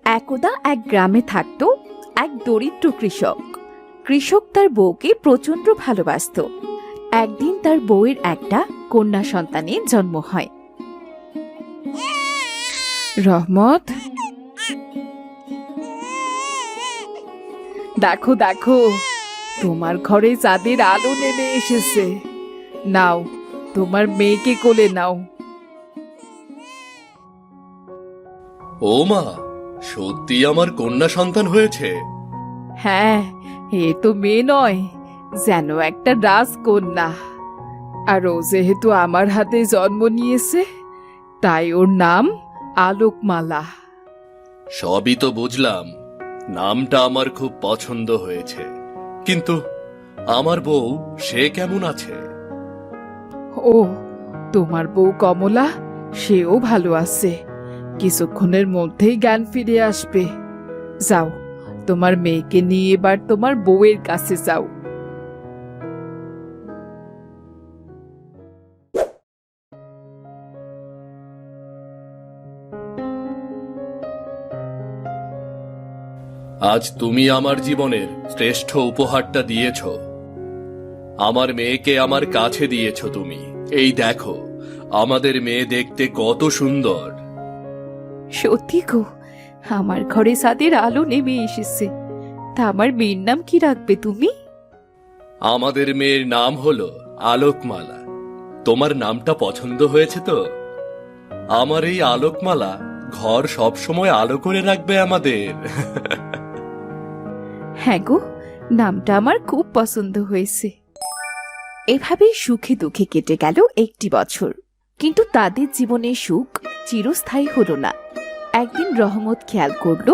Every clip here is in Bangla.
একদা এক গ্রামে থাকতো এক দরিদ্র কৃষক। কৃষক তার বউকে প্রচন্ড ভালোবাসত। একদিন তার বউয়ের একটা কন্যা সন্তানের জন্ম হয়। রহমত, দেখো দেখো, তোমার ঘরে চাঁদের আলো নেমে এসেছে। নাও, তোমার মেয়েকে কোলে নাও। ও মা, সত্যি আমার কন্যা সন্তান হয়েছে? হ্যাঁ, এ তো মেয়ে নয়, যেন একটা রাজকন্যা। আর ও যেহেতু আমার হাতে জন্ম নিয়েছে, তাই ওর নাম আলোকমালা। সবই তো বুঝলাম, নামটা আমার খুব পছন্দ হয়েছে, কিন্তু আমার বউ সে কেমন আছে? ও, তোমার বউ কমলা, সেও ভালো আছে। কিছুক্ষণের মধ্যেই জ্ঞান ফিরে আসবে। যাও, তোমার মেয়েকে নিয়ে এবার তোমার বউয়ের কাছে যাও। আজ তুমি আমার জীবনের শ্রেষ্ঠ উপহারটা দিয়েছ। আমার মেয়েকে আমার কাছে দিয়েছ তুমি। এই দেখো, আমাদের মেয়ে দেখতে কত সুন্দর। সত্যি গো, আমার ঘরে চাঁদের আলো নেমে এসেছে। তা আমার মেয়ের নাম কি রাখবে তুমি? আমাদের মেয়ের নাম হলো আলোকমালা। তোমার নামটা পছন্দ হয়েছে তো? আমার এই আলোকমালা ঘর সব সময় আলো করে রাখবে আমাদের। হ্যাঁ গো, নামটা আমার খুব পছন্দ হয়েছে। এভাবেই সুখে দুঃখে কেটে গেল একটি বছর। কিন্তু তাদের জীবনে সুখ চিরস্থায়ী হলো না। একদিন রহমত খেয়াল করলো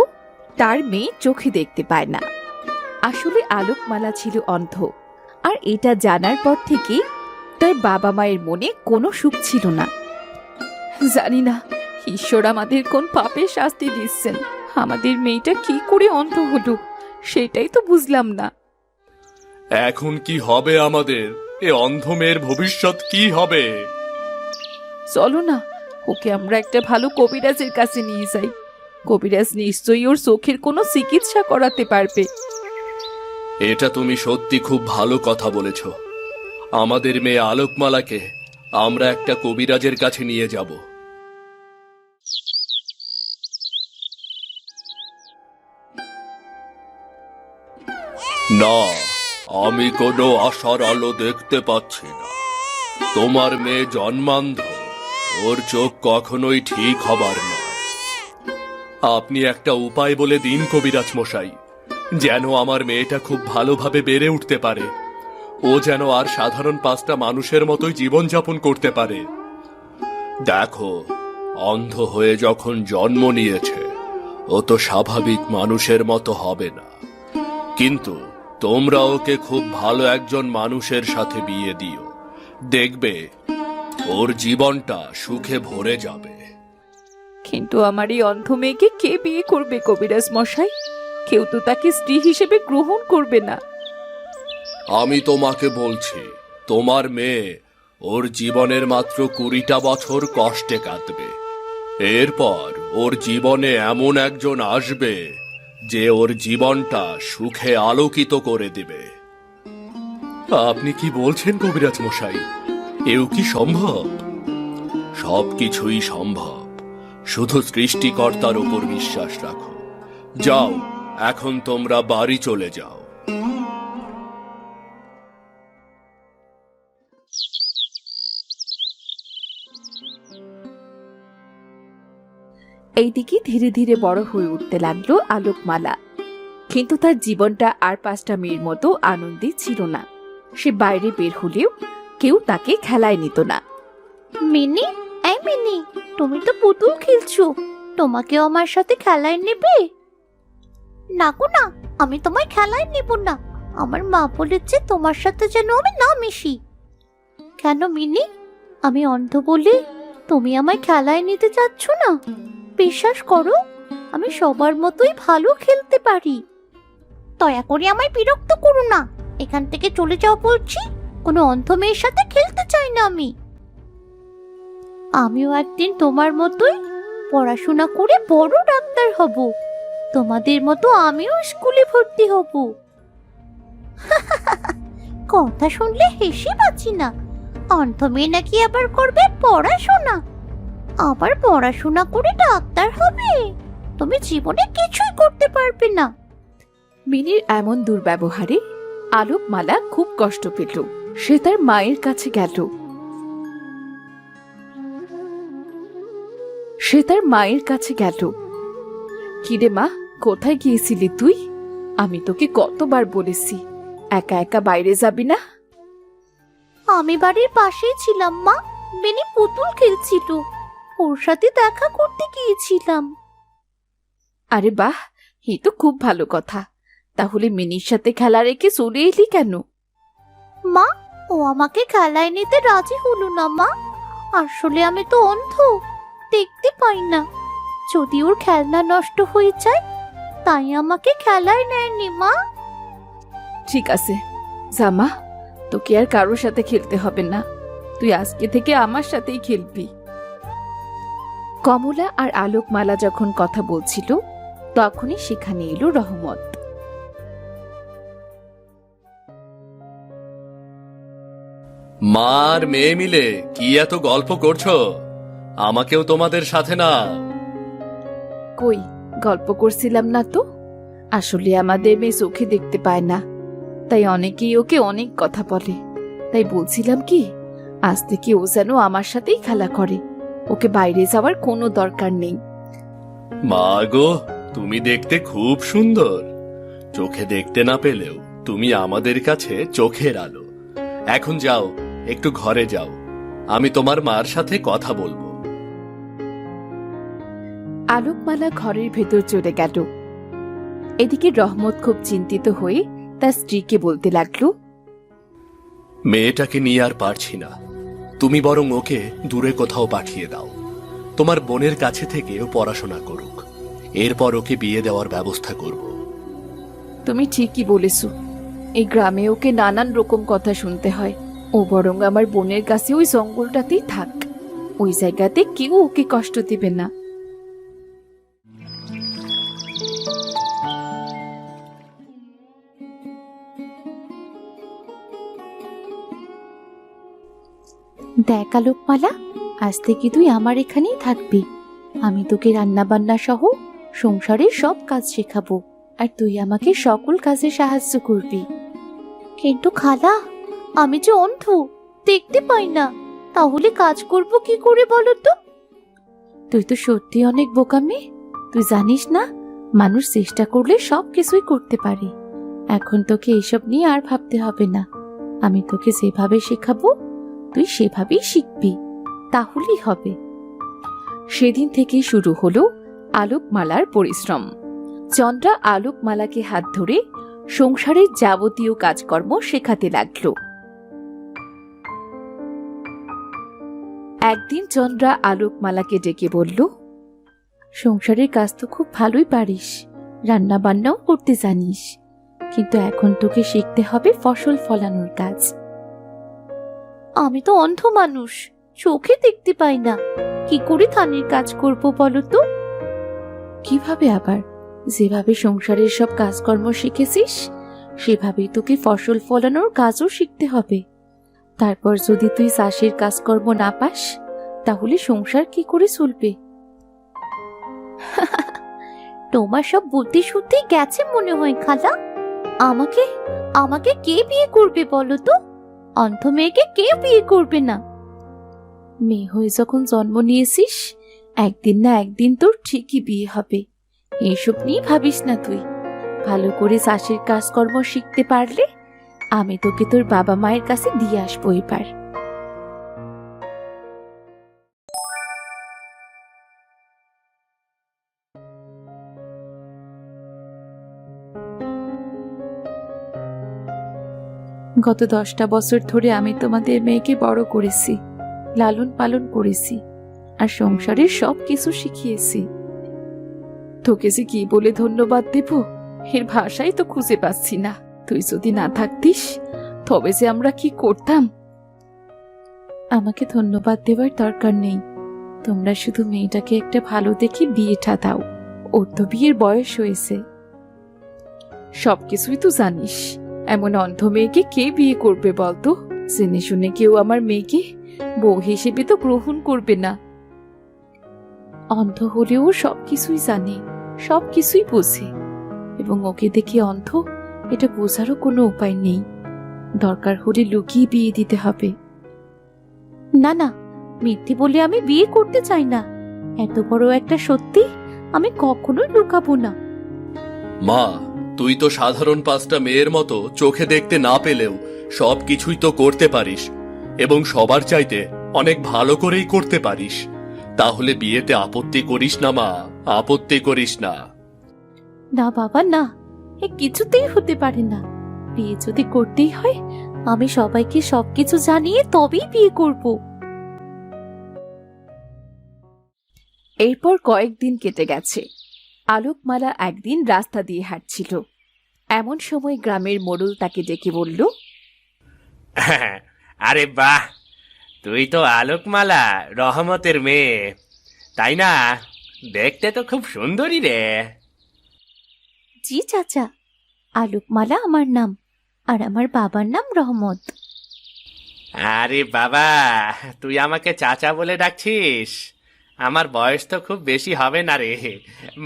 তার মেয়ে চোখে দেখতে পায় না। আসলে আলোকমালা ছিল অন্ধ। আর এটা জানার পর থেকে তার বাবা মায়ের মনে কোনো সুখ ছিল না। জানি না ঈশ্বর আমাদের কোন পাপের শাস্তি দিচ্ছেন। আমাদের মেয়েটা কি করে অন্ধ হলো, সেটাই তো বুঝলাম না। এখন কি হবে আমাদের? এ অন্ধ মেয়ের ভবিষ্যৎ কি হবে? চলো না, ওকে আমরা একটা ভালো কবিরাজের কাছে নিয়ে যাই। কবিরাজ নিশ্চয়ই ওর চোখের কোনো চিকিৎসা করাতে পারবে। এটা তুমি সত্যি খুব ভালো কথা বলেছ। আমাদের মেয়ে আলোকমালাকে আমরা একটা কবিরাজের কাছে নিয়ে যাব। না, আমি কোনো আশার আলো দেখতে পাচ্ছি না। তোমার মেয়ে জন্মান্ধ, ওর চোখ কখনোই ঠিক হবার নয়। আপনি একটা উপায় বলে দিন কবিরাজ মশাই, যেন আমার মেয়েটা খুব ভালোভাবে বেড়ে উঠতে পারে। ও যেন আর সাধারণ 5টা মানুষের মতোই জীবনযাপন করতে পারে। দেখো, অন্ধ হয়ে যখন জন্ম নিয়েছে, ও তো স্বাভাবিক মানুষের মতো হবে না। কিন্তু তোমরা ওকে খুব ভালো একজন মানুষের সাথে বিয়ে দিও, দেখবে ওর জীবনটা সুখে ভরে যাবে। কিন্তু আমার এই অন্ধ মেয়েকে কে বিয়ে করবে কবিরাজ মশাই? কেউ তো তাকে স্ত্রী হিসেবে গ্রহণ করবে না। আমি তোমাকে বলছি, তোমার মেয়ে ওর জীবনের মাত্র 20টা বছর কষ্টে কাটবে। এরপর ওর জীবনে এমন একজন আসবে যে ওর জীবনটা সুখে আলোকিত করে দিবে। আপনি কি বলছেন কবিরাজ মশাই? এও কি সম্ভব? সবকিছুই সম্ভব, শুধু সৃষ্টিকর্তার উপর বিশ্বাস রাখো। যাও, এখন তোমরা বাড়ি চলে যাও। এইদিকে ধীরে ধীরে বড় হয়ে উঠতে লাগলো আলোকমালা। কিন্তু তার জীবনটা আর 5টা মেয়ের মতো আনন্দে ছিল না। সে বাইরে বের হলেও কেউ তাকে খেলায় নিত না। মিনি, এই মিনি, তুমি তো পুতুল খেলছো, তোমাকেও আমার সাথে খেলায় নেবে? না গো না, আমি তোমায় খেলায় নেব না। আমার মা বলেছে তোমার সাথে যেন আমি না মিশি। কেন মিনি, আমি অন্ধ বলে তুমি আমায় খেলায় নিতে চাচ্ছ না? বিশ্বাস করো, আমি সবার মতোই ভালো খেলতে পারি। দয়া করে আমায় বিরক্ত করো না, এখান থেকে চলে যাও বলছি। কোনো অন্ধ মেয়ের সাথে খেলতে চাই না আমি। আমিও একদিন তোমার মতোই পড়াশোনা করে বড় ডাক্তার হব। তোমাদের মতো আমিও স্কুলে ভর্তি হব। কথা শুনলে হেসে পাচ্ছি না। অন্ধ মেয়ে নাকি আবার করবে পড়াশোনা, আবার পড়াশোনা করে ডাক্তার হবে? তুমি জীবনে কিছুই করতে পারবে না। মিনির এমন দুর্ব্যবহারে আলোকমালা খুব কষ্ট পেল। সে তার মায়ের কাছে গেল। কিরে মা, কোথায় গিয়েছিলি তুই? আমি তোকে কতবার বলেছি একা একা বাইরে যাবি না। আমি বাড়ির পাশেই ছিলাম মা। মিনি পুতুল খেলছিল, ওর সাথে দেখা করতে গিয়েছিলাম। আরে বাহ, এই তো খুব ভালো কথা। তাহলে মিনির সাথে খেলা রেখে চলে এলি কেন? মা, ও আমাকে খেলায় নিতে রাজি হলো না মা। আসলে আমি তো অন্ধ, দেখতে পাই না। যদি ওর খেলনা নষ্ট হয়ে যায়, তাই আমাকে খেলায় নেয়নি মা। ঠিক আছে, জামা, তোকে আর কারোর সাথে খেলতে হবে না। তুই আজকে থেকে আমার সাথেই খেলবি। কমলা আর আলোকমালা যখন কথা বলছিল, তখনই সেখানে এলো রহমত। মা আর মেয়ে মিলে কি এত গল্প করছো? আমাকেও তোমাদের সাথে না। কই, গল্প করছিলাম না তো। আসলে আমাদের মেয়ে চোখে দেখতে পায় না, তাই অনেকেই ওকে অনেক কথা বলে। তাই বলছিলাম কি, আজ থেকে ও যেন আমার সাথেই খেলা করে। ওকে বাইরে যাওয়ার কোনো দরকার নেই। মা গো, তুমি দেখতে খুব সুন্দর। চোখে দেখতে না পেলেও তুমি আমাদের কাছে চোখের আলো। এখন যাও, একটু ঘরে যাও, আমি তোমার মার সাথে কথা বলবো। আলোকমালা ঘরের ভেতর চলে গেল। এদিকে রহমত খুব চিন্তিত হয়ে তার স্ত্রীকে বলতে লাগলো, মেয়েটাকে নিয়ে আর পারছি না। তুমি বরং ওকে দূরে কোথাও পাঠিয়ে দাও। তোমার বোনের কাছে থেকে ও পড়াশোনা করুক, এরপর ওকে বিয়ে দেওয়ার ব্যবস্থা করব। তুমি ঠিকই বলেছ। এই গ্রামে ওকে নানান রকম কথা শুনতে হয়। ও বরং আমার বোনের কাছে ওই জঙ্গলটাতেই থাক। ওই জায়গাতে কেউ ওকে কষ্ট দেবে না। দেখ আলোকমালা, আজ থেকে তুই আমার এখানেই থাকবি। আমি তোকে রান্না বান্না সহ সংসারের সব কাজ শেখাবো, আর তুই আমাকে সকল কাজে সাহায্য করবি। কিন্তু খালা, আমি যে অন্ধ, দেখতে পাই না, তাহলে কাজ করব কি করে বলো তো? তুই তো সত্যি অনেক বোকা মেয়ে। তুই জানিস না, মানুষ চেষ্টা করলে সব কিছুই করতে পারে। এখন তোকে এইসব নিয়ে আর ভাবতে হবে না। আমি তোকে যেভাবে শেখাবো তুই সেভাবেই শিখবি, তাহলেই হবে। সেদিন থেকেই শুরু হলো আলোকমালার পরিশ্রম। চন্দ্রা আলোকমালাকে হাত ধরে সংসারের যাবতীয় কাজকর্ম শেখাতে লাগলো। একদিন চন্দ্রা আলোকমালাকে ডেকে বলল, সংসারের কাজ তো খুব ভালোই পারিস, রান্না বান্নাও করতে জানিস, কিন্তু এখন তোকে শিখতে হবে ফসল ফলানোর কাজ। আমি তো অন্ধ মানুষ, চোখে দেখতে পাই না, কি করে ধানের কাজ করব বলো তো? কিভাবে আবার? যেভাবে সংসারের সব কাজকর্ম শিখেছিস, সেভাবেই তোকে ফসল ফলানোর কাজও শিখতে হবে। তারপর যদি তুই চাষের কাজকর্ম না পাস, তাহলে সংসার কি করে চলবে? তোমার সব বুদ্ধি শুদ্ধি গেছে মনে হয় খালা। আমাকে আমাকে কে বিয়ে করবে বলো তো? অন্ধ মেয়েকে কে বিয়ে করবে না? মেয়ে হয়ে যখন জন্ম নিয়েছিস, একদিন না একদিন তোর ঠিকই বিয়ে হবে। এইসব নিয়ে ভাবিস না তুই। ভালো করে চাষের কাজকর্ম শিখতে পারলে আমি তোকে তোর বাবা মায়ের কাছে দিয়ে আসবো এবার। গত 10টা বছর ধরে আমি তোমাদের মেয়েকে বড় করেছি, লালন পালন করেছি, আর সংসারের সব কিছু শিখিয়েছি। তোকে যে কি বলে ধন্যবাদ দেব, এর ভাষাই তো খুঁজে পাচ্ছি না। তুই যদি না থাকতিস, তবে যে আমরা কি করতাম। আমাকে ধন্যবাদ দেওয়ার দরকার নেই। তোমরা শুধু মেয়েটাকে একটা ভালো দেখে বিয়েটা দাও, ওর তো বিয়ের বয়স হয়েছে। সবকিছুই তো জানিস, এমন অন্ধ মেয়েকে কে বিয়ে করবে বলতো? জেনে শুনে কেউ আমার মেয়েকে বউ হিসেবে তো গ্রহণ করবে না। অন্ধ হলেও সবকিছুই জানে, সবকিছুই বোঝে, এবং ওকে দেখে অন্ধ এটা বোঝারও কোনো উপায় নেই। দরকার হলে লুকিয়ে বিয়ে দিতে হবে। না না, মিথ্যে বলে আমি বিয়ে করতে চাই না। এত বড় একটা সত্যি আমি কখনোই লুকাবো না। মা, তুই তো সাধারণ 5টা মেয়ের মতো চোখে দেখতে না পেলেও সবকিছুই তো করতে পারিস, এবং সবার চাইতে অনেক ভালো করেই করতে পারিস। তাহলে বিয়েতে আপত্তি করিস না মা, আপত্তি করিস না। না বাবা না, এ কিছুতেই হতে পারে না। বিয়ে যদি করতেই হয়, আমি সবাইকে সবকিছু জানিয়ে তবেই বিয়ে করব। এরপর কয়েকদিন কেটে গেছে। আলোকমালা একদিন রাস্তা দিয়ে হাঁটছিল। এমন সময় গ্রামের মোড়ল তাকে ডেকে বলল, আরে বাহ, তুই তো আলোকমালা, রহমতের মেয়ে, তাই না? দেখতে তো খুব সুন্দরী রে। জি চাচা, আলোকমালা আমার নাম, আর আমার বাবার নাম রহমত। আরে বাবা, তুই আমাকে চাচা বলে ডাকছিস? আমার বয়স তো খুব বেশি হবে না রে,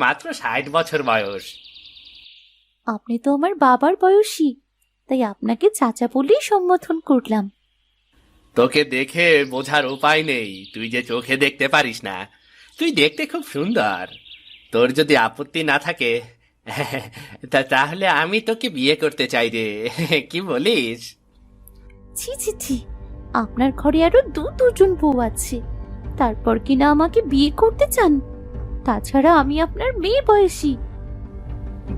মাত্র 60 বছর বয়স। আপনি তো আমার বাবার বয়সী, তাই আপনাকে চাচা বলেই সম্বোধন করলাম। তোকে দেখে বোঝার উপায় নেই তুই যে চোখে দেখতে পারিস না। তুই দেখতে খুব সুন্দর। তোর যদি আপত্তি না থাকে তাহলে আমি তোকে বিয়ে করতে চাই রে, কি বলিস? ছি ছি ছি, আপনার ঘরে আরো দুজন বউ আছে, তারপর কিনা আমাকে বিয়ে করতে চান? তাছাড়া আমি আপনার মেয়ে বয়সী।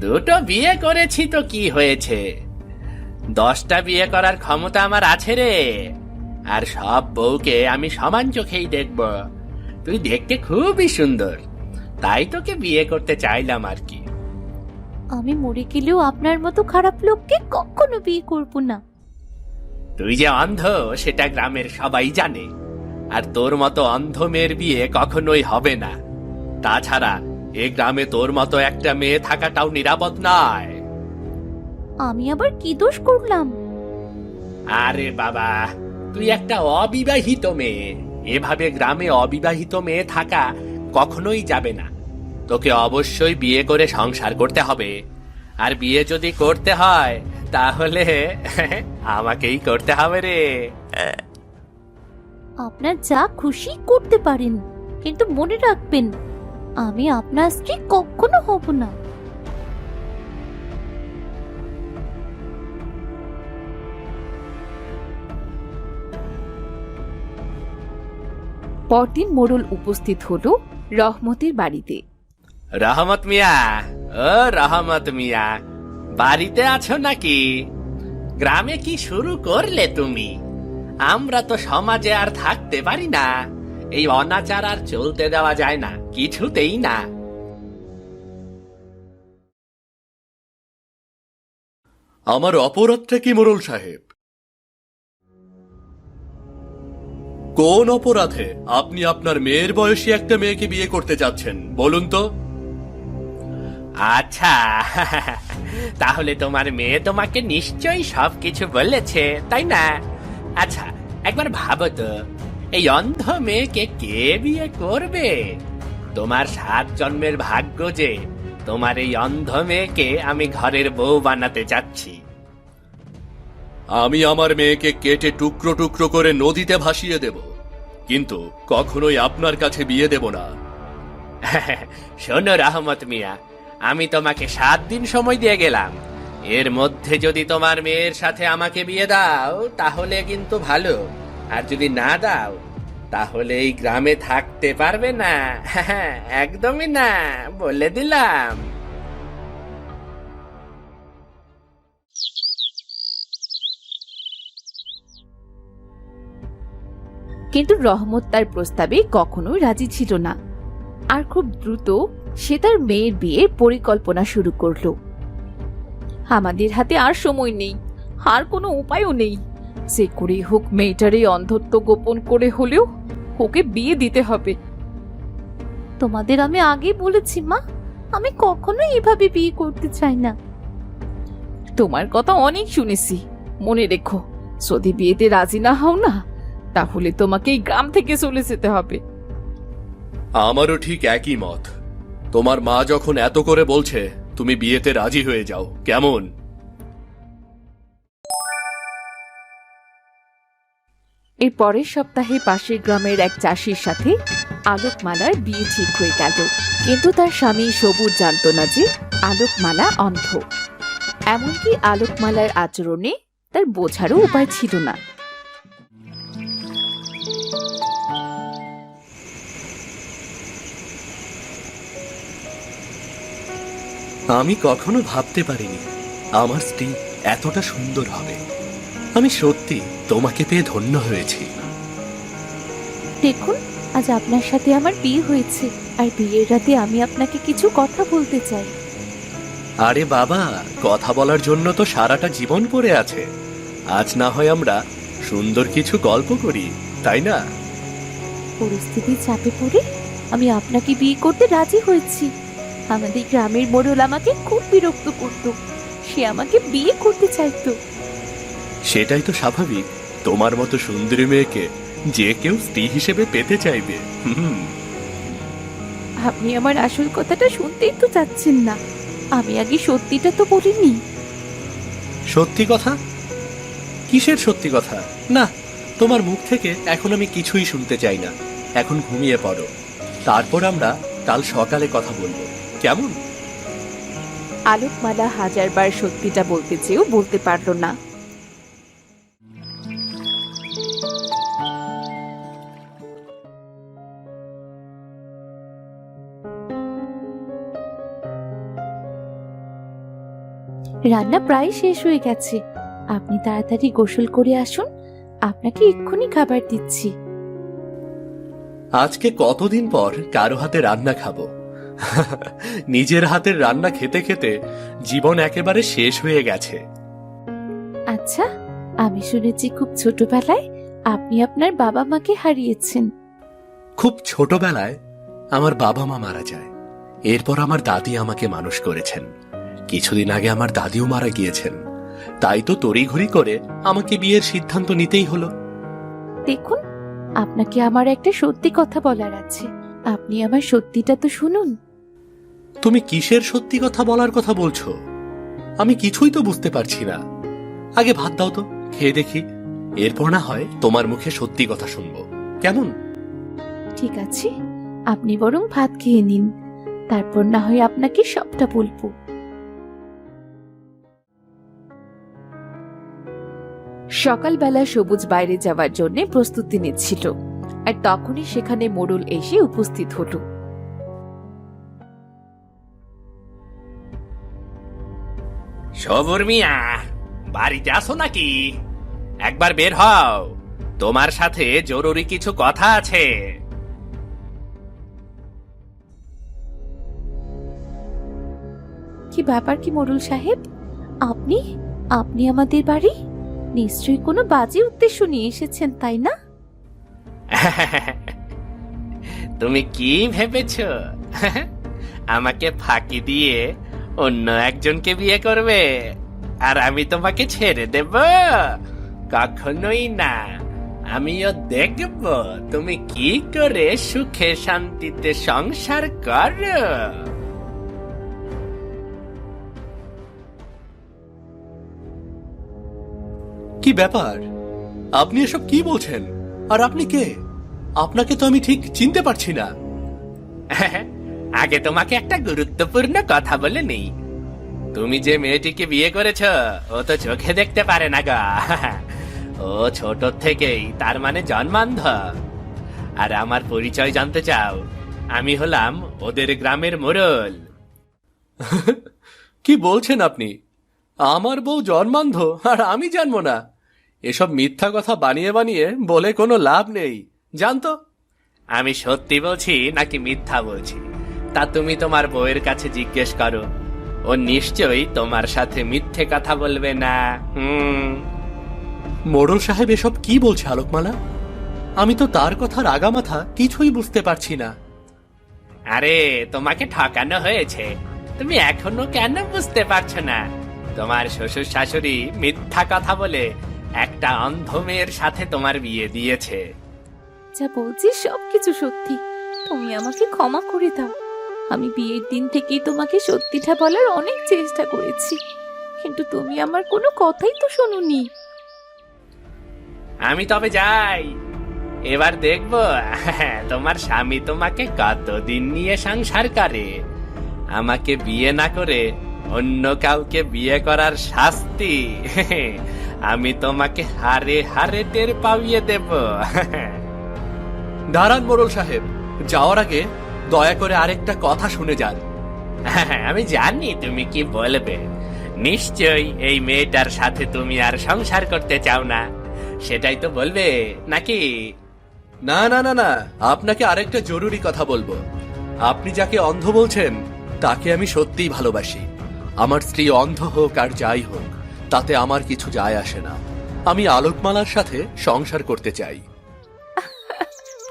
দুটো বিয়ে করেছি তো কি হয়েছে? 10টা বিয়ে করার ক্ষমতা আমার আছে রে, আর সব বউকে আমি সমান চোখেই দেখব। তুই দেখতে খুবই সুন্দর, তাই তোকে বিয়ে করতে চাইলাম আর কি। আমি মরে গেলেও আপনার মতো খারাপ লোককে কখনো বিয়ে করব না। তুই যে অন্ধ সেটা গ্রামের সবাই জানে, আর তোর মতো অন্ধ মেয়ের বিয়ে কখনোই হবে না। তাছাড়া এ গ্রামে তোর মতো একটা মেয়ে থাকাটাও নিরাপদ নয়। আমি আবার কি দোষ করলাম? আরে বাবা, তুই একটা অবিবাহিত মেয়ে, এভাবে গ্রামে অবিবাহিত মেয়ে থাকা কখনোই যাবে না। তোকে অবশ্যই বিয়ে করে সংসার করতে হবে, আর বিয়ে যদি করতে হয় তাহলে আমাকেই করতে হবে রে। আপনার যা খুশি করতে পারেন, কিন্তু মনে রাখবেন আমি আপনার স্ত্রী কখনো হব না। পরদিন মোড়ল উপস্থিত হলো রহমতের বাড়িতে। রহমত মিয়া, ও রহমত মিয়া, বাড়িতে আছো নাকি? গ্রামে কি শুরু করলে তুমি? আমরা তো সমাজে আর থাকতে পারি না, এই অনাচার আর চলতে দেওয়া যায় না, কিছুতেই না। আমার অপরাধটা কি মোড়ল সাহেব? কোন অপরাধে আপনি আপনার মেয়ের বয়সী একটা মেয়েকে বিয়ে করতে যাচ্ছেন বলুন তো? আচ্ছা, তাহলে তোমার মেয়ে তোমাকে নিশ্চয়ই সবকিছু বলেছে, তাই না? আচ্ছা, একবার ভাবো তো, এই অন্ধ মেয়েকে কে বিয়ে করবে? তোমার 7 জন্মের ভাগ্য যে তোমার এই অন্ধ মেয়েকে আমি ঘরের বউ বানাতে চাচ্ছি। আমি আমার মেয়েকে কেটে টুকরো টুকরো করে নদীতে ভাসিয়ে দেব, কিন্তু কখনোই আপনার কাছে বিয়ে দেব না। শোনো রহমত মিয়া, আমি তোমাকে 7 দিন সময় দিয়ে গেলাম। এর মধ্যে যদি তোমার মেয়ের সাথে আমাকে বিয়ে দাও তাহলে কিন্তু ভালো, আর যদি না দাও তাহলে এই গ্রামে থাকতে পারবে না। একদমই না, বলে দিলাম। কিন্তু রহমত তার প্রস্তাবে কখনোই রাজি ছিল না, আর খুব দ্রুত সে তার মেয়ের বিয়ের পরিকল্পনা শুরু করলো। আমাদের হাতে আর সময় নেই, আর কোনো উপায়ও নেই। যে করেই হোক মেয়েটার এই অন্ধত্ব গোপন করে হলেও ওকে বিয়ে দিতে হবে। তোমাদের আমি আগেই বলেছি মা, আমি কখনোই এভাবে বিয়ে করতে চাই না। তোমার কথা অনেক শুনেছি, মনে রেখো যদি বিয়েতে রাজি না হও না, তাহলে তোমাকে এই গ্রাম থেকে চলে যেতে হবে। আমারও ঠিক একই মত। তোমার মা যখন এত করে বলছে, তুমি বিয়েতে রাজি হয়ে যাও, কেমন? এর পরের সপ্তাহে পাশের গ্রামের এক চাষির সাথে আলোকমালার বিয়ে ঠিক হয়ে গেল। কিন্তু তার স্বামী সবুজ জানতো না যে আলোকমালা অন্ধ। এমনকি আলোকমালার আচরণে তার বোঝারও উপায় ছিল না। আমি কখনো ভাবতে পারিনি আমার স্ত্রী এতটা সুন্দর হবে। আমি সত্যি তোমাকে পেয়ে ধন্য হয়েছি। দেখুন, আজ আপনার সাথে আমার বিয়ে হয়েছে, আর বিয়ের রাতে আমি আপনাকে কিছু কথা বলতে চাই। আরে বাবা, কথা বলার জন্য তো সারাটা জীবন পড়ে আছে। আজ না হয় আমরা সুন্দর কিছু গল্প করি, তাই না? পরিস্থিতির চাপে পড়ে আমি আপনাকে বিয়ে করতে রাজি হয়েছি। আমাদের গ্রামের মোড়ল আমাকে খুব বিরক্ত করত, সে আমাকে বিয়ে করতে চাইতো। সেটাই তো স্বাভাবিক। তোমার মতো সুন্দরী মেয়েকে যে কেউ স্ত্রী হিসেবে পেতে চাইবে। আপনি আমার আসল কথাটা শুনতেই তো চাচ্ছেন না। আমি আগে সত্যিটা তো বলিনি। সত্যি কথা? কিসের সত্যি কথা? না, তোমার মুখ থেকে এখন আমি কিছুই শুনতে চাই না। এখন ঘুমিয়ে পড়ো, তারপর আমরা কাল সকালে কথা বলবো, কেমন? আলোকমালা হাজারবার সত্যিটা বলতে চেয়েও বলতে পারল না। রান্না প্রায় শেষ হয়ে গেছে, আপনি তাড়াতাড়ি গোসল করে আসুন, আপনাকে এক্ষুনি খাবার দিচ্ছি। আজকে কতদিন পর কারো হাতে রান্না খাবো। নিজের হাতের রান্না খেতে খেতে জীবন একেবারে শেষ হয়ে গেছে। আচ্ছা, আমি শুনেছি খুব ছোটবেলায় আপনি আপনার বাবা মাকে হারিয়েছেন। খুব ছোটবেলায় আমার বাবা মা মারা যায়। এরপর আমার দাদি আমাকে মানুষ করেছেন। কিছুদিন আগে আমার দাদিও মারা গিয়েছেন। তাই তো তড়িঘড়ি করে আমাকে বিয়ের সিদ্ধান্ত নিতেই হলো। দেখুন, আপনাকে আমার একটা সত্যি কথা বলার আছে, আপনি আমার সত্যিটা তো শুনুন। তুমি কিসের সত্যি কথা বলার কথা বলছো? আমি কিছুই তো বুঝতে পারছি না। আগে ভাত দাও তো, খেয়ে দেখি। এরপর না হয় তোমার মুখে সত্যি কথা শুনবো, কেমন? ঠিক আছে, আপনি বরং ভাত খেয়ে নিন, তারপর না হয় আপনাকে সবটা বলবো। সকালবেলা সবুজ বাইরে যাওয়ার জন্য প্রস্তুতি নিচ্ছিল, আর তখনই সেখানে মোড়ল এসে উপস্থিত হলো। সবুর মিয়া, বাড়িতে আসো নাকি? একবার বের হও, তোমার সাথে জরুরি কিছু কথা আছে। কি ব্যাপার কি মোড়ল সাহেব, আপনি আপনি আমাদের বাড়ি নিশ্চয়ই কোনো বাজে উদ্দেশ্য নিয়ে এসেছেন, তাই না? তুমি কি ভেবেছ আমাকে ফাঁকি দিয়ে অন্য একজনকে বিয়ে করবে আর আমি তোমাকে ছেড়ে দেব? কখনোই না। আমিও দেখব তুমি কি করে সুখে শান্তিতে সংসার করো। কি ব্যাপার? আপনি এসব কি বলছেন? আর আপনি কে? আপনাকে তো আমি ঠিক চিনতে পারছি না। আগে তোমাকে একটা গুরুত্বপূর্ণ কথা বলে নেই। তুমি যে মেয়েটিকে বিয়ে করেছ, ও তো চোখে দেখতে পারে না গা। ও ছোট থেকেই তার মানে জন্মান্ধ। আর আমার পরিচয় জানতে চাও? আমি হলাম ওদের গ্রামের মোড়ল। কি বলছেন আপনি? আমার বউ জন্মান্ধ আর আমি জানবো না? এসব মিথ্যা কথা বানিয়ে বানিয়ে বলে কোনো লাভ নেই, জানতো? আমি সত্যি বলছি নাকি মিথ্যা বলছি তা তুমি তোমার বউয়ের কাছে জিজ্ঞেস করো। ও নিশ্চয়ই তোমার সাথে মিথ্যে কথা বলবে না। মোড়ল সাহেব এসব কি বলছে আলোকমালা? আমি তো তার কথার আগামাথা কিছুই বুঝতে পারছি না। আরে তোমাকে ঠকানো হয়েছে, তুমি এখনো কেন বুঝতে পারছো না? তোমার শ্বশুর শাশুড়ি মিথ্যা কথা বলে একটা অন্ধ মেয়ের সাথে তোমার বিয়ে দিয়েছে। যা বলছি সবকিছু সত্যি। তুমি আমাকে ক্ষমা করে দাও। আমি বিয়ের দিন থেকেই তোমাকে সত্যিটা বলার অনেক চেষ্টা করেছি, কিন্তু তুমি আমার কোনো কথাই তো শোনোনি। আমি তবে যাই, এবার দেখবো তোমার স্বামী তোমাকে কতদিন নিয়ে সংসার করে। আমাকে বিয়ে না করে অন্য কাউকে বিয়ে করার শাস্তি আমি তোমাকে হারে হারে টের পাইয়ে দেব। দাঁড়ান মোড়ল সাহেব, যাওয়ার আগে দয়া করে আরেকটা কথা শুনে যান। আমি জানি তুমি কি বলবে। নিশ্চয়ই এই মেয়েটার সাথে তুমি আর সংসার করতে চাও না, সেটাই তো বলবে নাকি? না না না না, আপনাকে আরেকটা জরুরি কথা বলবো। আপনি যাকে অন্ধ বলছেন তাকে আমি সত্যিই ভালোবাসি। আমার স্ত্রী অন্ধ হোক আর যাই হোক, তাতে আমার কিছু যায় আসে না। আমি আলোকমালার সাথে সংসার করতে চাই।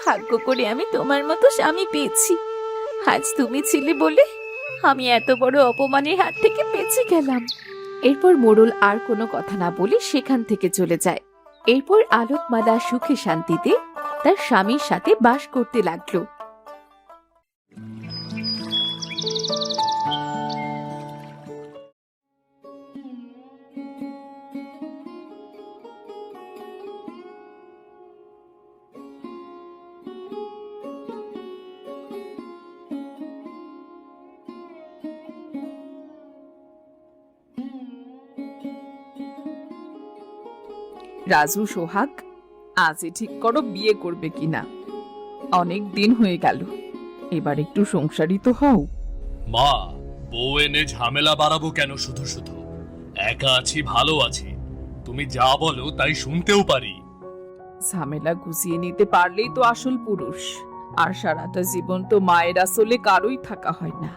ভাগ্য করে আমি তোমার মতো স্বামী পেয়েছি। আজ তুমি ছিলে বলে আমি এত বড় অপমানের হাত থেকে বেঁচে গেলাম। এরপর মোড়ল আর কোনো কথা না বলে সেখান থেকে চলে যায়। এরপর আলোকমালা সুখে শান্তিতে তার স্বামীর সাথে বাস করতে লাগলো। রাজু, সোহাগ, আজই ঠিক করো বিয়ে করবে কিনা। অনেক দিন হয়ে গেল, এবার একটু সংসারী তো হও। মা, বউ এনে ঝামেলা বাড়াবো কেন? শুধু শুধু একা আছি, ভালো আছি। তুমি যা বলো তাই শুনতেও পারি। ঝামেলা গুছিয়ে নিতে পারলেই তো আসল পুরুষ। আর সারাটা জীবন তো মায়ের আসলে কারোই থাকা হয় না।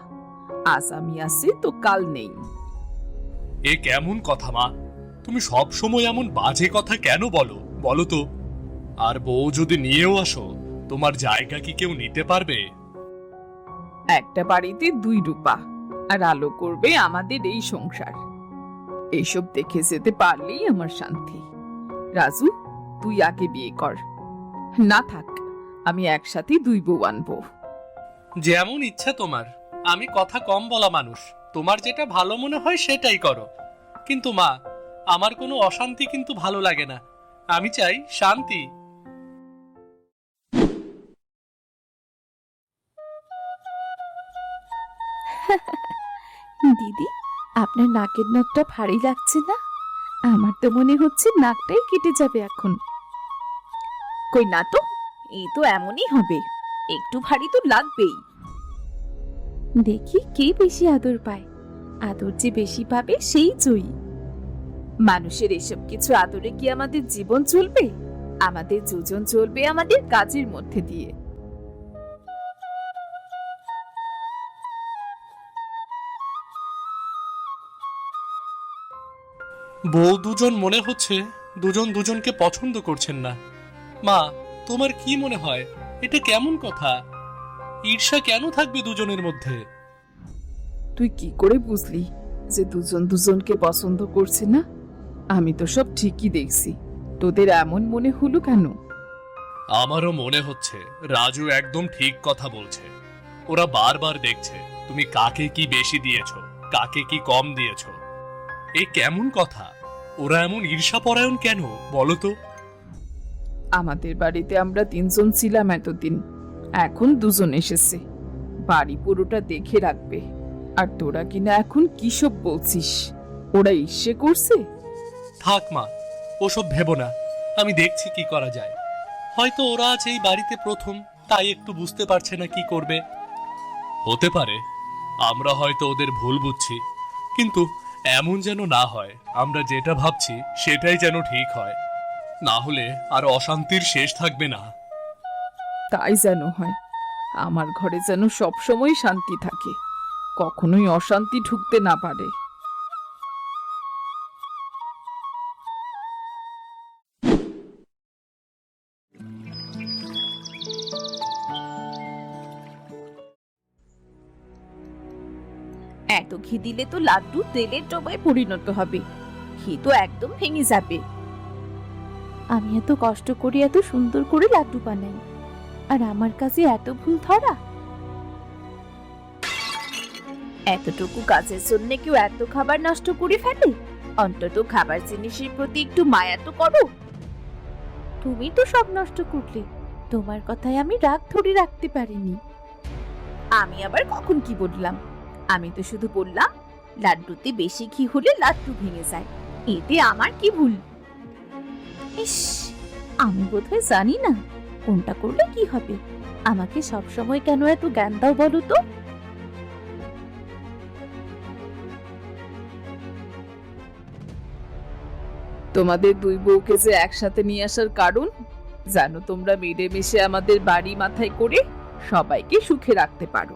আজ আমি আছি তো কাল নেই। এ কেমন কথা মা? তুমি সব সময় এমন বাজে কথা কেন বলো? বলো তো। আর বউ যদি নিয়েও আসো, তোমার জায়গা কি কেউ নিতে পারবে? একটা বাড়িতে দুই রূপা, আর আলো করবে আমাদের এই সংসার। এইসব দেখে যেতে পারলেই আমার শান্তি। রাজু, তুই আগে বিয়ে কর। না থাক, আমি একসাথে দুই বউ আনবো। যেমন ইচ্ছা তোমার। আমি কথা কম বলা মানুষ, তোমার যেটা ভালো মনে হয় সেটাই করো। কিন্তু মা, আমার কোনো অশান্তি কিন্তু ভালো লাগে না। আমি চাই শান্তি। দিদি, আপনার নাকের নখটা ভারী লাগছে না? আমার তো মনে হচ্ছে নাকটাই কেটে যাবে এখন। কই না তো, এই তো এমনই হবে, একটু ভারী তো লাগবেই। দেখি কে বেশি আদর পায়। আদর যে বেশি পাবে সেই জয়ী। মানুষের এসব কিছু আদরে কি আমাদের জীবন চলবে? আমাদের যোজন চলবে আমাদের কাজের মধ্যে দিয়ে। বউ দুজন মনে হচ্ছে দুজন দুজনকে পছন্দ করছেন না। মা, তোমার কি মনে হয় এটা কেমন কথা? ঈর্ষা কেন থাকবে দুজনের মধ্যে? তুই কি করে বুঝলি যে দুজন দুজনকে পছন্দ করছে না? আমি তো সব ঠিকই দেখছি, তোদের এমন মনে হলো কেন? আমারও মনে হচ্ছে রাজু একদম ঠিক কথা বলছে। ওরা বারবার দেখছে তুমি কাকে কি বেশি দিয়েছো, কাকে কি কম দিয়েছো। এ কেমন কথা? ওরা এমন ঈর্ষাপরায়ণ কেন বলো তো? আমাদের বাড়িতে আমরা তিনজন ছিলাম এতদিন, এখন দুজন এসেছে। বাড়ি পুরোটা দেখে রাখবে। আর তোরা কিনা এখন কি সব বলছিস? ওরা ঈর্ষে করছে? থাক মা, ওসব ভেবো না। আমি দেখছি কি করা যায়। হয়তো ওরা আজ এই বাড়িতে প্রথম, তাই একটু বুঝতে পারছে না কি করবে। হতে পারে আমরা হয়তো ওদের ভুল বুঝছি, কিন্তু এমন যেন না হয়। আমরা যেটা ভাবছি সেটাই যেন ঠিক হয়, না হলে আর অশান্তির শেষ থাকবে না। তাই যেন হয়। আমার ঘরে যেন সব সময় শান্তি থাকে, কখনোই অশান্তি ঢুকতে না পারে। এত ঘি দিলে তো লাড্ডু তেলের ডবায় পরিণত হবে, ঘি তো একদম ভেঙে যাবে। আমি এত কষ্ট করে এত সুন্দর করে লাড্ডু বানাই, আর আমার কাছে এত ভুল ধরা। এতটুকু কাজের জন্য কেউ এত খাবার নষ্ট করে ফেলে? অন্তত খাবার জিনিসের প্রতি একটু মায়া তো করো। তুমি তো সব নষ্ট করলে, তোমার কথায় আমি রাগ ধরে রাখতে পারিনি। আমি আবার কখন কি বললাম? আমি তো শুধু বললাম লাড্ডুতে বেশি ঘি হলে লাড্ডু ভেঙে যায়, এতে আমার কি ভুল? ইস, আমি বোধহয় জানি না কোনটা করলে কি হবে। আমাকে সব সময় কেন এত জ্ঞান দাও বলো তো? তোমাদের দুই বউকে যে একসাথে নিয়ে আসার কারণ জানো, তোমরা মিলেমিশে আমাদের বাড়ি মাথায় করে সবাইকে সুখে রাখতে পারো।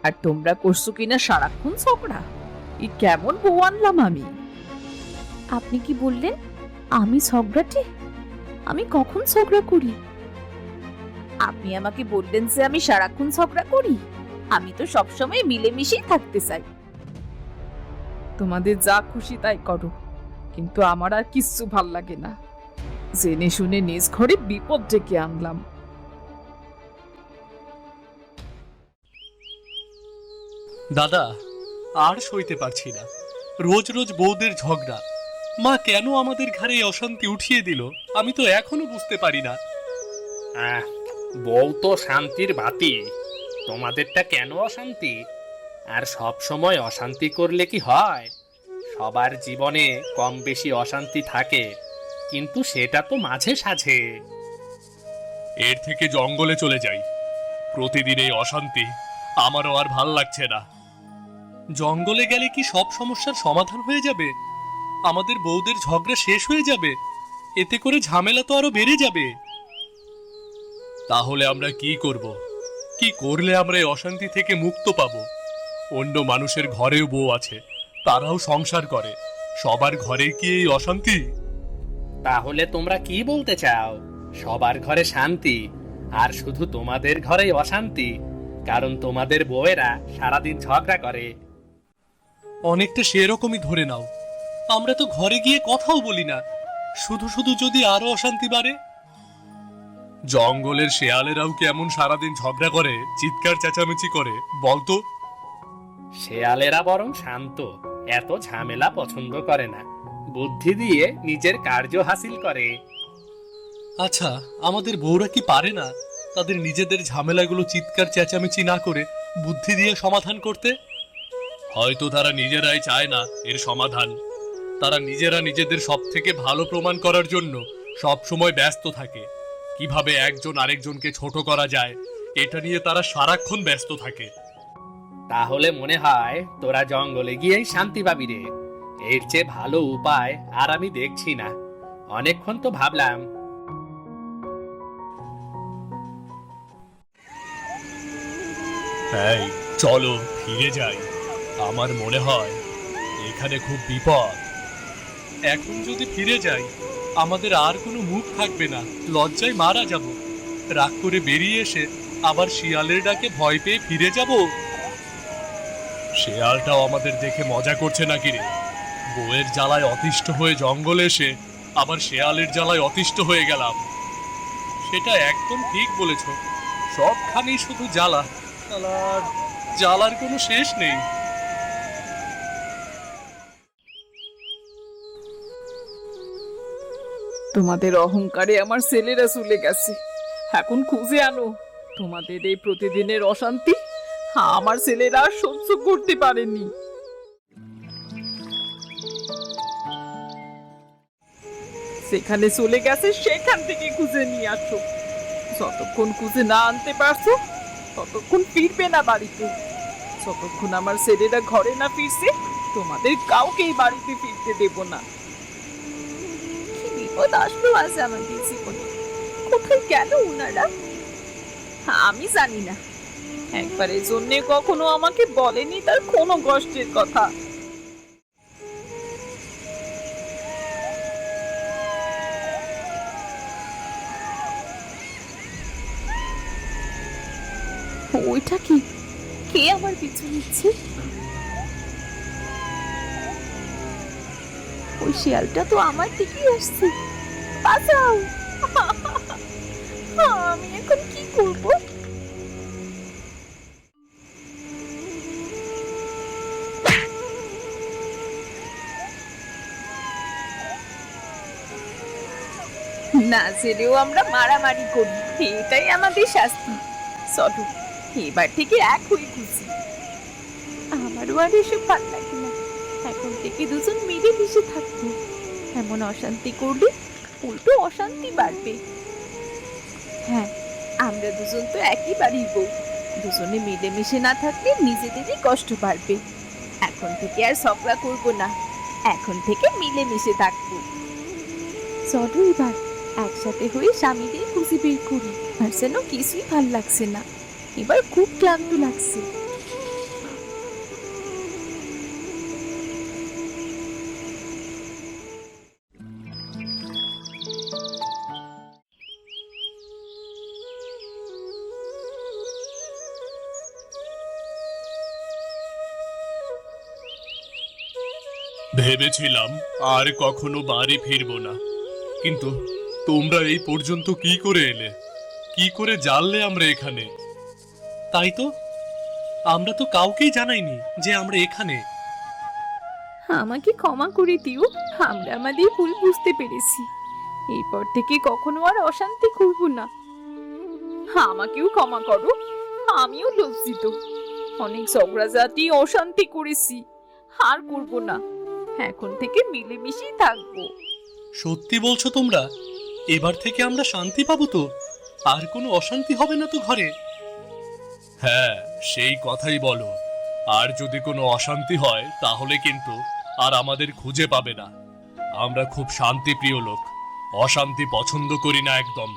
আর তোমরা করছো কিনা সারাক্ষণ ঝগড়া। এই কেমন বউ আনলাম আমি? আপনি কি বললেন আমি ঝগড়াটে? আমি কখন ঝগড়া করি? আপনি আমাকে বললেন যে আমি সারাক্ষণ ঝগড়া করি। আমি তো সবসময় মিলেমিশেই থাকতে চাই। তোমাদের যা খুশি তাই করো, কিন্তু আমার আর কিচ্ছু ভাল লাগে না। জেনে শুনে নিজ ঘরে বিপদ ডেকে আনলাম। দাদা, আর সইতে পারছি না রোজ রোজ বউদের ঝগড়া। মা কেন আমাদের ঘরে এই অশান্তি উঠিয়ে দিল আমি তো এখনো বুঝতে পারি না। বউ তো শান্তির বাতি, তোমাদেরটা কেন অশান্তি? আর সব সময় অশান্তি করলে কি হয়? সবার জীবনে কম বেশি অশান্তি থাকে, কিন্তু সেটা তো মাঝে সাঝে। এর থেকে জঙ্গলে চলে যাই। প্রতিদিন এই অশান্তি আমারও আর ভাল লাগছে না। জঙ্গলে গেলে কি সব সমস্যার সমাধান হয়ে যাবে? আমাদের বউদের ঝগড়া শেষ হয়ে যাবে? এতে করে ঝামেলা তো আরো বেড়ে যাবে। তাহলে আমরা কি করব? কি করলে আমরা এই অশান্তি থেকে মুক্ত পাব? অন্য মানুষের ঘরেও বউ আছে, তারাও সংসার করে, সবার ঘরে কি এই অশান্তি? তাহলে তোমরা কি বলতে চাও? সবার ঘরে শান্তি, আর শুধু তোমাদের ঘরেই অশান্তি, কারণ তোমাদের বউয়েরা সারাদিন ঝগড়া করে। অনেকটা সেরকমই ধরে নাও। আমরা তো ঘরে গিয়ে কথাও বলি না, শুধু শুধু যদি আরো অশান্তি বাড়ে। জঙ্গলের শেয়ালেরাও কেমন সারাদিন ঝগড়া করে, চিৎকার চেঁচামেচি করে বলতো? শেয়ালেরা বরং শান্ত, এত ঝামেলা পছন্দ করে না, বুদ্ধি দিয়ে নিজের কার্য হাসিল করে। আচ্ছা, আমাদের বউরা কি পারে না তাদের নিজেদের ঝামেলাগুলো চিৎকার চেঁচামেচি না করে বুদ্ধি দিয়ে সমাধান করতে? হয়তো তারা নিজেরাই চায় না এর সমাধান। তারা নিজেরা নিজেদের সব থেকে ভালো প্রমাণ করার জন্য সব সময় ব্যস্ত থাকে। কিভাবে একজন আরেকজনকে ছোট করা যায় এটা নিয়ে তারা সারাক্ষণ ব্যস্ত থাকে। তাহলে মনে হয় তোরা জঙ্গলে গিয়েই শান্তি পাবি রে। এর চেয়ে ভালো উপায় আর আমি দেখছি না। অনেকক্ষণ তো ভাবলাম। এই চলো ফিরে যাই। আমার মনে হয় এখানে খুব বিপদ। এখন যদি ফিরে যাই আমাদের আর কোনো মুখ থাকবে না, লজ্জায় মারা যাব। রাগ করে বেরিয়ে এসে আবার শিয়ালের ডাকে ভয় পেয়ে ফিরে যাব। শিয়ালটাও আমাদের দেখে মজা করছে নাকি রে? বউয়ের জ্বালায় অতিষ্ঠ হয়ে জঙ্গলে এসে আবার শিয়ালের জ্বালায় অতিষ্ঠ হয়ে গেলাম। সেটা একদম ঠিক বলেছ, সবখানেই শুধু জ্বালা, জ্বালার জ্বালার কোনো শেষ নেই। তোমাদের অহংকারে আমার ছেলেরা চলে গেছে। এখন খুঁজে আনো তোমাদের এই প্রতিদিনের অশান্তি। আমার ছেলেরা আর সহ্য করতে পারেনি। সেখানে চলে গেছে, সেখান থেকে খুঁজে নিয়ে আসো। যতক্ষণ খুঁজে না আনতে পারছো ততক্ষণ ফিরবে না বাড়িতে। যতক্ষণ আমার ছেলেরা ঘরে না ফিরছে তোমাদের কাউকে এই বাড়িতে ফিরতে দেব না। কি বিপদ আসলো আজ আমাদের জীবনে! কোথায় গেল ওনারা? আমি জানি না। একবারের জন্য কখনো আমাকে বলেনি তার কোনো কষ্টের কথা। ওইটা কি? কে আমার পিছু নিচ্ছে? ওই শিয়ালটা তো আমার দিকেই আসছে। বাঁচাও! আমি এখন কি করব? না জেনেও আমরা মারামারি করি, এটাই আমাদের শাস্তি। চলো এবার থেকে এক হয়ে খুশি। আমারও আর এসব ভাল লাগে না। এখন থেকে দুজন মিলেমিশে থাকবো। এমন অশান্তি করলে উল্টো অশান্তি বাড়বে। হ্যাঁ, আমরা দুজন তো একই বাড়ির বউ। দুজনে মিলেমিশে না থাকলে নিজেদেরই কষ্ট বাড়বে। এখন থেকে আর ঝগড়া করবো না, এখন থেকে মিলেমিশে থাকবো। চলো এবার একসাথে হয়ে স্বামীদের খুশি বের করি। আর যেন কিছুই ভাল লাগছে না, এবার খুব ক্লান্ত লাগছে। ভেবেছিলাম আর কখনো বাড়ি ফিরবো না, কিন্তু তোমরা এই পর্যন্ত কি করে এলে? কি করে জানলে আমরা এখানে? তাই তো, আমরা তো কাউকেই জানাইনি যে আমরা এখানে। আমাকে ক্ষমা করে দিও, আমরা আমাদের ভুল বুঝতে পেরেছি। এরপর থেকে কখনো আর অশান্তি করব না। আমাকেও ক্ষমা করো, আমিও লজ্জিত। অনেক ঝগড়াঝাটি অশান্তি করেছি, আর করব না। এখন থেকে মিলেমিশেই থাকবো। সত্যি বলছো তোমরা? এবার থেকে আমরা শান্তি পাবো তো? আর কোনো অশান্তি হবে না তো ঘরে? হ্যাঁ, সেই কথাই বলো। আর যদি কোনো অশান্তি হয় তাহলে কিন্তু আর আমাদের খুঁজে পাবে না। আমরা খুব শান্তিপ্রিয় লোক, অশান্তি পছন্দ করি না একদম।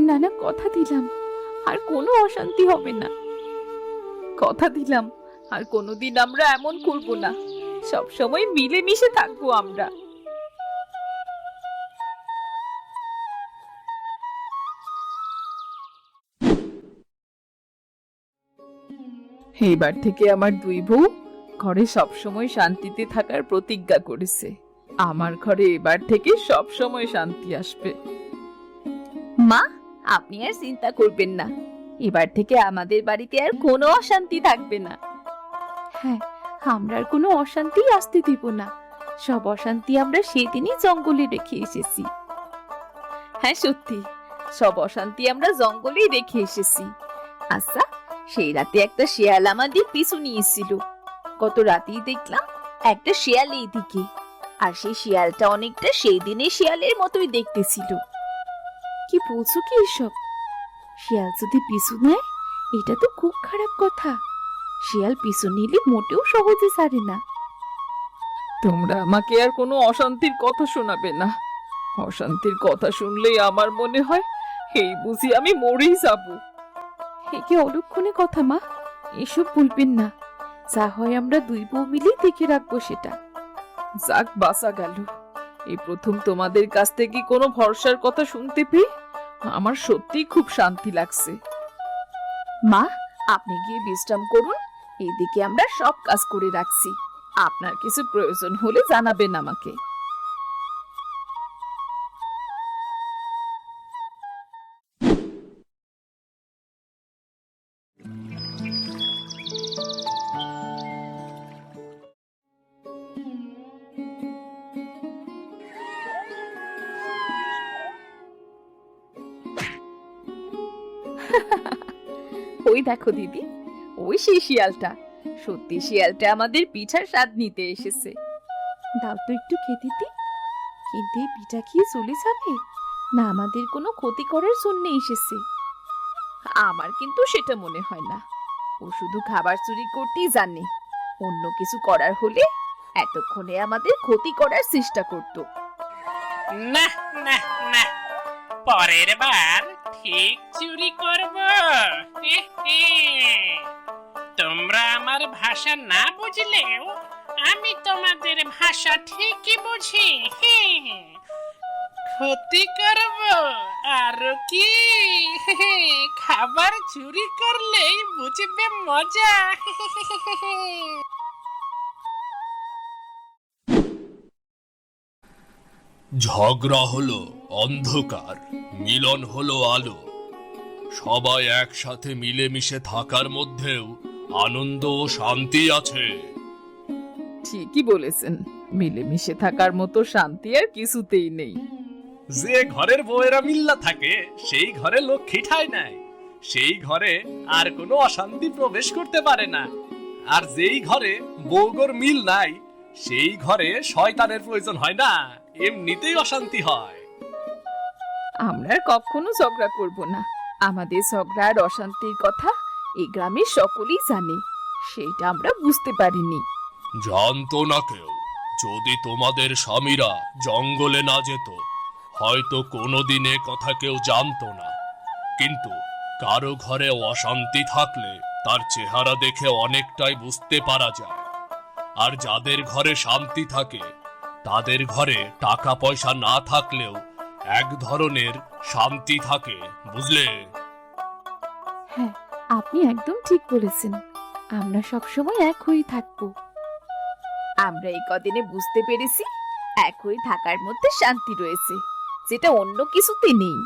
না না, কথা দিলাম আর কোনো অশান্তি হবে না। কথা দিলাম আর কোনোদিন আমরা এমন করব না। সব সময় মিলেমিশে থাকবো আমরা। এইবার থেকে আমার দুই বউ ঘরে সব সময় শান্তিতে থাকার প্রতিজ্ঞা করেছে। আমার ঘরে এবার থেকে সব সময় শান্তি আসবে। মা, আপনি আর চিন্তা করবেন না, এবার থেকে আমাদের বাড়িতে আর কোনো অশান্তি থাকবে না। হ্যাঁ, আমরা আর কোনো অশান্তি আসতে দিব না। সব অশান্তি আমরা সেদিনই জঙ্গলে রেখে এসেছি। হ্যাঁ সত্যি, সব অশান্তি আমরা জঙ্গলেই রেখে এসেছি। আচ্ছা, সেই রাতে একটা শেয়াল আমাদের পিছু নিয়েছিল। গত রাতেই দেখলাম একটা শেয়াল এইদিকে, আর সেই শিয়ালটা অনেকটা সেই দিনের শিয়ালের মতোই দেখতে ছিল। কি বলছো কি এসব? শিয়াল যদি পিছু নেয়, এটা তো খুব খারাপ কথা। শিয়াল পিছু নিলে মোটেও সহজে ছাড়ে না। তোমরা আমাকে আর কোনো অশান্তির কথা শোনাবে না। অশান্তির কথা শুনলেই আমার মনে হয় এই বুঝি আমি মরেই যাব। একে অলক্ষণে কথা মা, এসব বলবেন না। যা হয় আমরা দুই বউ মিলেই দেখে রাখবো সেটা। যাক, বাঁচা গেল। এই প্রথম তোমাদের কাছ থেকে কোনো ভরসার কথা শুনতে পেয়ে আমার সত্যিই খুব শান্তি লাগছে। মা, আপনি গিয়ে বিশ্রাম করুন, এদিকে আমরা সব কাজ করে রাখছি। আপনার কিছু প্রয়োজন হলে জানাবেন আমাকে। ওই দেখো দিদি, ওই সেই শিয়ালটা। সত্যি শিয়ালটা আমাদের পিঠার স্বাদ নিতে এসেছে। দাও তো একটু খেতে দি। কিন্তু এই পিঠা খেয়ে চলে যাবে, না আমাদের কোনো ক্ষতি করার জন্য এসেছে? আমার কিন্তু সেটা মনে হয় না। ও শুধু খাবার চুরি করতেই জানে। অন্য কিছু করার হলে এতক্ষণে আমাদের ক্ষতি করার চেষ্টা করত। না না না, পরের বার ঠিক চুরি করব। তোমরা আমার ভাষা না বুঝলেও আমি তোমাদের ভাষা ঠিকই বুঝি। ক্ষতি করব আর কি, খাবার চুরি করলেই বুঝবে মজা। ঝগড়া হলো অন্ধকার, মিলন হলো আলো। সবাই একসাথে মিলেমিশে থাকার মধ্যেও আনন্দ ও শান্তি আছে। ঠিকই বলেছেন, মিলেমিশে থাকার মতো শান্তি আর কিছুতেই নেই। যে ঘরের বউয়েরা মিল্লা থাকে সেই ঘরে লক্ষ্মী ঠাঁই নেয়, সেই ঘরে আর কোনো অশান্তি প্রবেশ করতে পারে না। আর যেই ঘরে বউগর মিল নাই সেই ঘরে শয়তানের প্রয়োজন হয় না, এমনিতেই অশান্তি হয়। আমরা আর কখনো ঝগড়া করব না। আমাদের ঝগড়া আর অশান্তির কথা এই গ্রামের সকলেই জানে, সেইটা আমরা বুঝতে পারিনি। জানতো না কেউ। যদি তোমাদের স্বামীরা জঙ্গলে না যেত, হয়তো কোনোদিন এ কথা কেউ জানতো না। কিন্তু কারো ঘরে অশান্তি থাকলে তার চেহারা দেখে অনেকটাই বুঝতে পারা যায়। আর যাদের ঘরে শান্তি থাকে তাদের ঘরে টাকা পয়সা না থাকলেও এক ধরনের শান্তি থাকে, বুঝলে? হ্যাঁ, আপনি একদম ঠিক বলেছেন। আমরা সবসময় এক হয়ে থাকবো। আমরা এই কদিনে বুঝতে পেরেছি এক হয়ে থাকার মধ্যে শান্তি রয়েছে, যেটা অন্য কিছুতে নেই।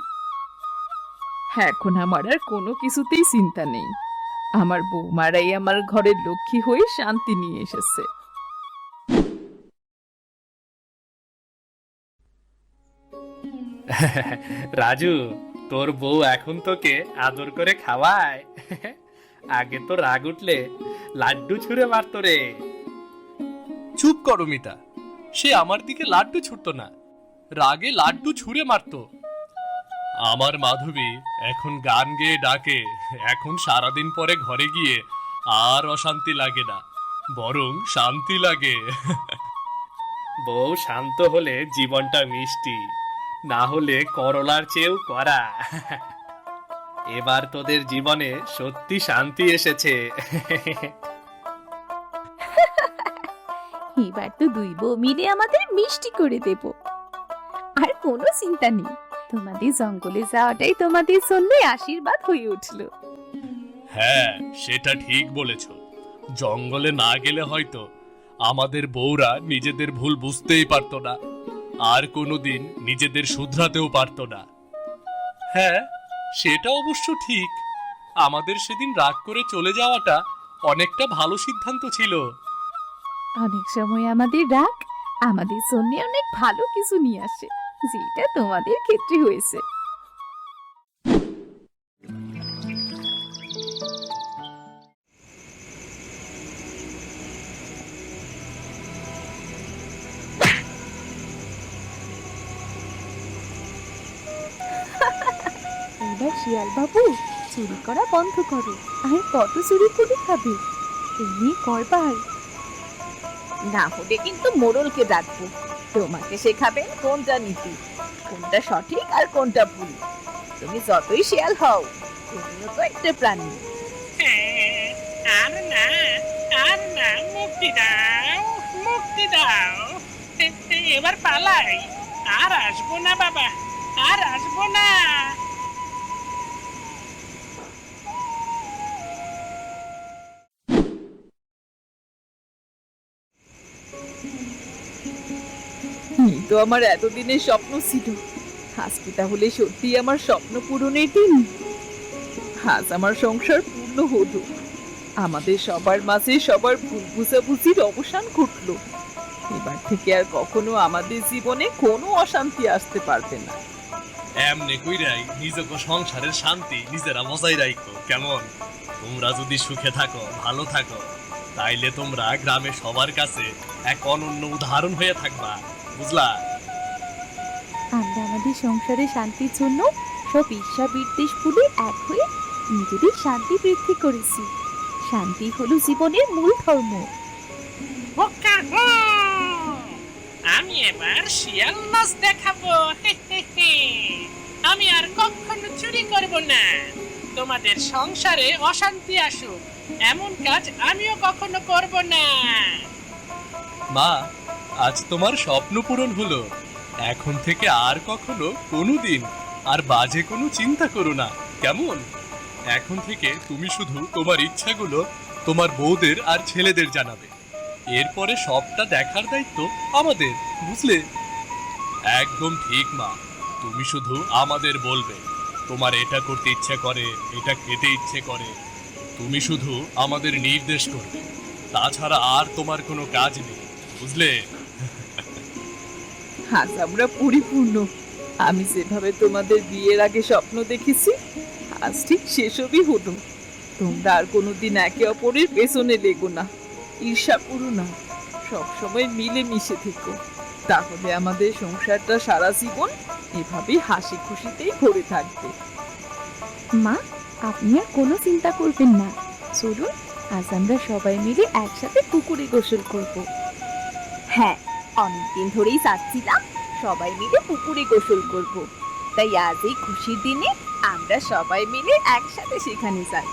এখন আমার আর কোনো কিছুতেই চিন্তা নেই। আমার বৌমারাই আমার ঘরের লক্ষ্মী হয়ে শান্তি নিয়ে এসেছে। রাজু, তোর বউ এখন তোকে আদর করে খাওয়ায়। আগে তো রাগ উঠলে লাড্ডু ছুঁড়ে মারতো রে। চুপ করো মিতা, সে আমার দিকে লাড্ডু ছুটতো না, রাগে লাড্ডু ছুঁড়ে মারতো। আমার মাধবী এখন গান গেয়ে ডাকে। এখন সারাদিন পরে ঘরে গিয়ে আর অশান্তি লাগে না, বরং শান্তি লাগে। বউ শান্ত হলে জীবনটা মিষ্টি, না হলে করলার চেয়েও কড়া। এবার তোদের জীবনে সত্যি শান্তি এসেছে। এবার তো দুই বউ মিলে আমাদের মিষ্টি করে দেব। আর কোনো চিন্তা নেই, তোমাদের জঙ্গলে যাওয়াটাই তোমাদের জন্য আশীর্বাদ হয়ে উঠলো। হ্যাঁ, সেটা ঠিক বলেছ। জঙ্গলে না গেলে হয়তো আমাদের বউরা নিজেদের ভুল বুঝতেই পারতো না, আর কোনোদিন নিজেদের শুধরাতেও পারতো না। হ্যাঁ, সেটা অবশ্য ঠিক। আমাদের সেদিন রাগ করে চলে যাওয়াটা অনেকটা ভালো সিদ্ধান্ত ছিল। অনেক সময় আমাদের রাগ আমাদের জন্য অনেক ভালো কিছু নিয়ে আসে, যেটা তোমাদের ক্ষেত্রে হয়েছে। এবার শিয়াল বাবু, চুরি করা বন্ধ করো। আর কত চুরি করে খাবে? তুমি করবার না হলে কিন্তু মোড়লকে ডাকবো। তোমাকে শেখাবেন কোনটা নীতি, কোনটা সঠিক আর কোনটা ভুল। তুমি যতই শিয়াল হও, তুমিও তো একটা প্রাণী। আর না, আর না, মুক্তি দাও, মুক্তি দাও। এবার পালাই, আর আসবো না বাবা, আর আসবো না। এই তো আমার এতদিনের স্বপ্ন ছিল, আজকে তাহলে সত্যি আমার স্বপ্ন পূরণের দিন। আজ আমার সংসার পূর্ণ হলো। আমাদের সবার মাঝে সবার ভুল বুঝাবুঝির অবসান ঘটলো। এবার থেকে আর কখনো আমাদের জীবনে কোনো অশান্তি আসতে পারবে না। এমনি কইরাই নিজের সংসারের শান্তি নিজেরা বজায় রাখো, কেমন? তোমরা যদি সুখে থাকো, ভালো থাকো, তাইলে তোমরা গ্রামে সবার কাছে এক অনন্য উদাহরণ হয়ে থাকবা, বুঝলা? আমরা আমাদের সংসারে শান্তির জন্য সব ঈর্ষা বিদ্বেষ ভুলে এক হয়ে নিজেদের শান্তি বৃদ্ধি করেছি। শান্তি হলো জীবনের মূল ধর্ম। বোকা হো! আমি এবার শিয়াল নাচ দেখাবো। আমি আর কখনো চুরি করব না। তোমাদের সংসারে অশান্তি আসুক, এমন কাজ আমিও কখনো করব না। মা, আজ তোমার স্বপ্ন পূরণ হলো। এখন থেকে আর কখনো কোনোদিন আর বাজে কোনো চিন্তা করো না, কেমন? এখন থেকে তুমি শুধু তোমার ইচ্ছাগুলো তোমার বউদের আর ছেলেদের জানাবে। এরপরে সবটা দেখার দায়িত্ব আমাদের, বুঝলে? একদম ঠিক মা, তুমি শুধু আমাদের বলবে তোমার এটা করতে ইচ্ছে করে, এটা খেতে ইচ্ছে করে, তুমি শুধু আমাদের নির্দেশ করবে, তাছাড়া আর তোমার কোনো কাজ নেই, বুঝলে? আজ আমরা পরিপূর্ণ। আমি যেভাবে তোমাদের বিয়ের আগে স্বপ্ন দেখেছি, আজ ঠিক সেসবই হলো। তোমরা আর কোনোদিন একে অপরের পেছনে লেগো না, ঈর্ষা করো না, সবসময় মিলে মিশে থেকো। তাহলে আমাদের সংসারটা সারা জীবন এভাবেই হাসি খুশিতেই ভরে থাকবে। মা, আপনি আর কোনো চিন্তা করবেন না। চলুন আজ আমরা সবাই মিলে একসাথে পুকুরে গোসল করব। হ্যাঁ, অনেকদিন ধরেই চাচ্ছিলাম সবাই মিলে পুকুরে গোসল করব। তাই আজ এই খুশির দিনে আমরা সবাই মিলে একসাথে সেখানে যাই।